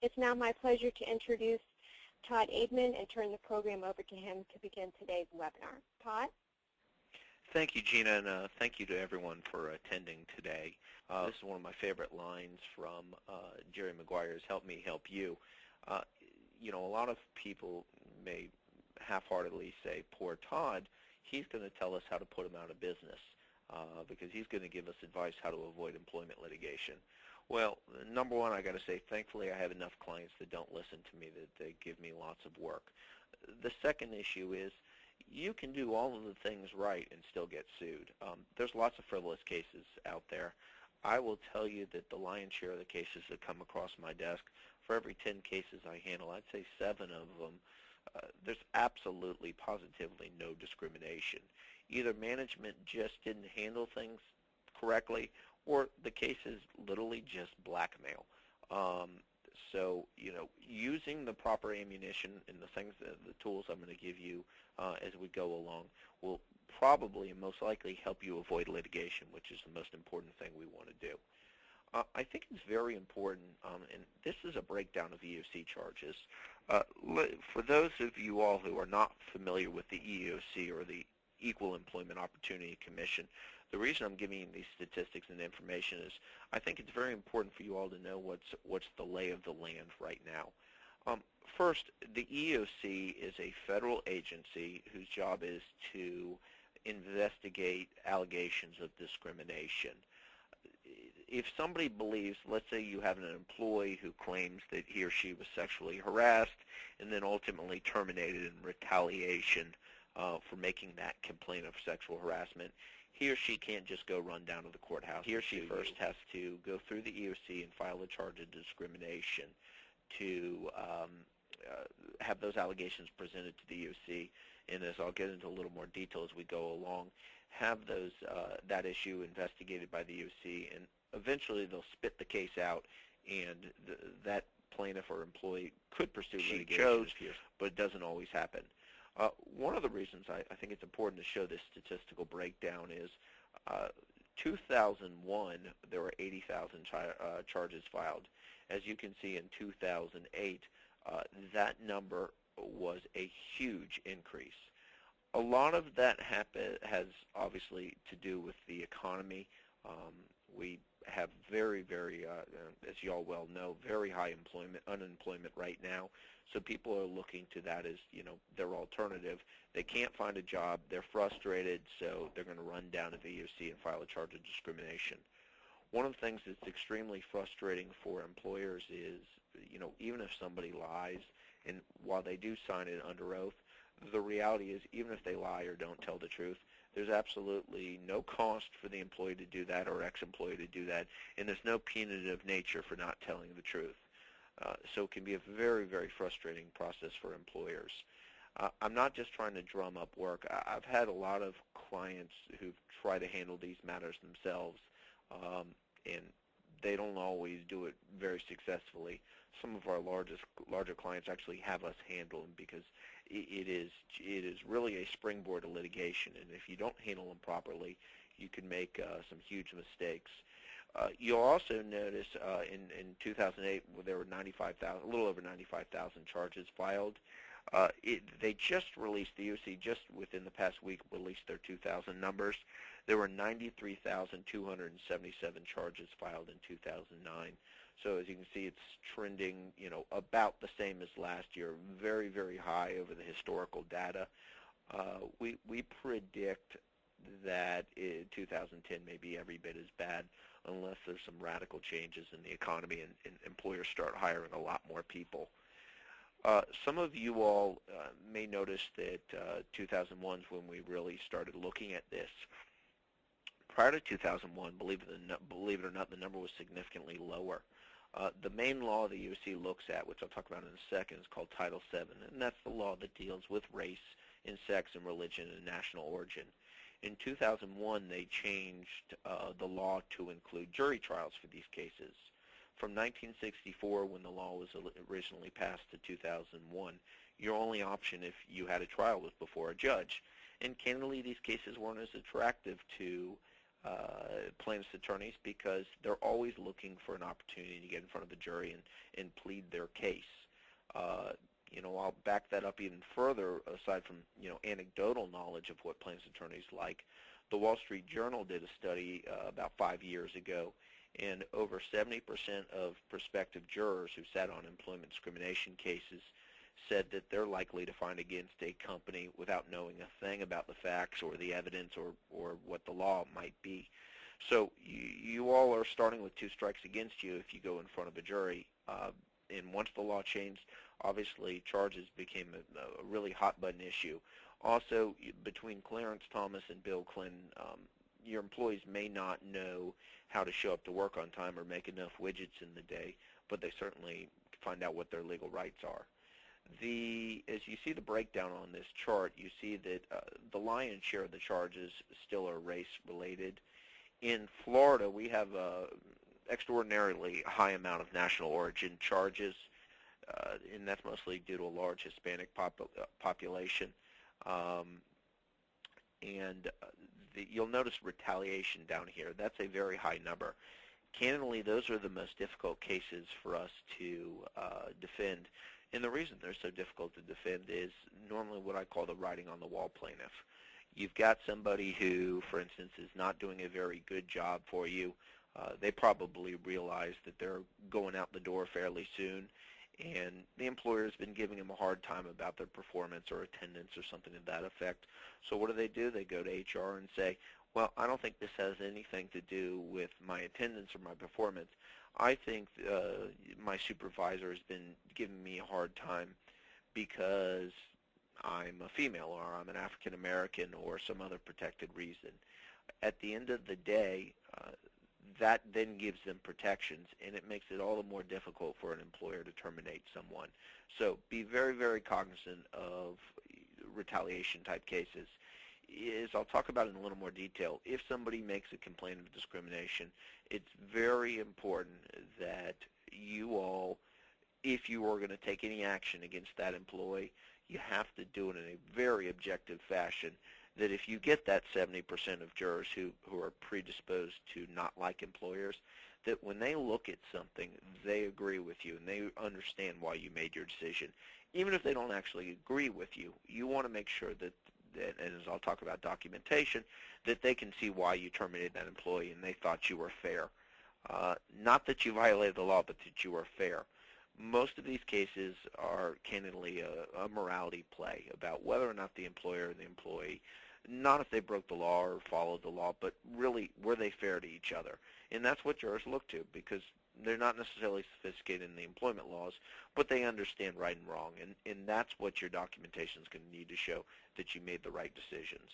It's now my pleasure to introduce Todd Aidman and turn the program over to him to begin today's webinar. Todd? Thank you, Gina, and thank you to everyone for attending today. This is one of my favorite lines from Jerry Maguire's Help Me, Help You. You know, a lot of people may half-heartedly say, poor Todd, he's going to tell us how to put him out of business because he's going to give us advice how to avoid employment litigation. Well, number one, I got to say, thankfully I have enough clients that don't listen to me, that they give me lots of work. The second issue is you can do all of the things right and still get sued. There's lots of frivolous cases out there. I will tell you that the lion's share of the cases that come across my desk, for every 10 cases I handle, I'd say 7 of them, there's absolutely, positively no discrimination. Either management just didn't handle things correctly, or the case is literally just blackmail. So, you know, using the proper ammunition and the things, the tools I'm going to give you as we go along will probably and most likely help you avoid litigation, which is the most important thing we want to do. I think it's very important, and this is a breakdown of EEOC charges. For those of you all who are not familiar with the EEOC or the Equal Employment Opportunity Commission, the reason I'm giving you these statistics and information is I think it's very important for you all to know what's the lay of the land right now. First, the EEOC is a federal agency whose job is to investigate allegations of discrimination. If somebody believes, let's say you have an employee who claims that he or she was sexually harassed and then ultimately terminated in retaliation for making that complaint of sexual harassment, he or she can't just go run down to the courthouse. He or she first has to go through the EEOC and file a charge of discrimination to have those allegations presented to the EEOC, and as I'll get into a little more detail as we go along, have those that issue investigated by the EEOC, and eventually they'll spit the case out, and that plaintiff or employee could pursue litigation, but it doesn't always happen. One of the reasons I think it's important to show this statistical breakdown is 2001, there were 80,000 charges filed. As you can see in 2008, that number was a huge increase. A lot of that has obviously to do with the economy. We have very, as you all well know, very high unemployment right now. So people are looking to that as, you know, their alternative. They can't find a job. They're frustrated, so they're going to run down to the EEOC and file a charge of discrimination. One of the things that's extremely frustrating for employers is, you know, even if somebody lies, and while they do sign it under oath, the reality is even if they lie or don't tell the truth, there's absolutely no cost for the employee to do that or ex-employee to do that, and there's no punitive nature for not telling the truth. So it can be a very, very frustrating process for employers. I'm not just trying to drum up work. I've had a lot of clients who try to handle these matters themselves, and they don't always do it very successfully. Some of our larger clients actually have us handle them because it is really a springboard to litigation, and if you don't handle them properly, you can make some huge mistakes. You'll also notice in 2008 there were 95,000, a little over 95,000 charges filed. They just released, the EEOC just within the past week released their 2000 numbers. There were 93,277 charges filed in 2009. So as you can see, it's trending, you know, about the same as last year, very, very high over the historical data. We predict that 2010 may be every bit as bad unless there's some radical changes in the economy and employers start hiring a lot more people. Some of you all may notice that 2001 is when we really started looking at this. Prior to 2001, believe it or not, the number was significantly lower. The main law the EEOC looks at, which I'll talk about in a second, is called Title VII, and that's the law that deals with race and sex and religion and national origin. In 2001, they changed the law to include jury trials for these cases. From 1964, when the law was originally passed, to 2001, your only option if you had a trial was before a judge. And candidly, these cases weren't as attractive to plaintiff's attorneys because they're always looking for an opportunity to get in front of a jury and plead their case. I'll back that up even further, aside from, anecdotal knowledge of what plaintiff's attorneys like. The Wall Street Journal did a study about 5 years ago, and over 70% of prospective jurors who sat on employment discrimination cases said that they're likely to find against a company without knowing a thing about the facts or the evidence or what the law might be. So you all are starting with 2 strikes against you if you go in front of a jury. And once the law changed, obviously charges became a really hot-button issue. Also, between Clarence Thomas and Bill Clinton, your employees may not know how to show up to work on time or make enough widgets in the day, but they certainly find out what their legal rights are. As you see the breakdown on this chart, you see that the lion's share of the charges still are race-related. In Florida, we have an extraordinarily high amount of national origin charges, and that's mostly due to a large Hispanic population. You'll notice retaliation down here. That's a very high number. Candidly, those are the most difficult cases for us to defend. And the reason they're so difficult to defend is normally what I call the writing on the wall plaintiff. You've got somebody who, for instance, is not doing a very good job for you. They probably realize that they're going out the door fairly soon, and the employer has been giving them a hard time about their performance or attendance or something to that effect. So what do? They go to HR and say, well, I don't think this has anything to do with my attendance or my performance. I think my supervisor has been giving me a hard time because I'm a female or I'm an African American or some other protected reason. At the end of the day, that then gives them protections, and it makes it all the more difficult for an employer to terminate someone. So be very, very cognizant of retaliation type cases. I'll talk about in a little more detail. If somebody makes a complaint of discrimination, it's very important that you all, if you are going to take any action against that employee, you have to do it in a very objective fashion, that if you get that 70% of jurors who are predisposed to not like employers, that when they look at something, they agree with you and they understand why you made your decision. Even if they don't actually agree with you, you want to make sure that, and as I'll talk about documentation, that they can see why you terminated that employee and they thought you were fair. Not that you violated the law, but that you were fair. Most of these cases are candidly a morality play about whether or not the employer and the employee, not if they broke the law or followed the law, but really were they fair to each other. And that's what jurors look to, because they're not necessarily sophisticated in the employment laws, but they understand right and wrong. And that's what your documentation is going to need to show, that you made the right decisions.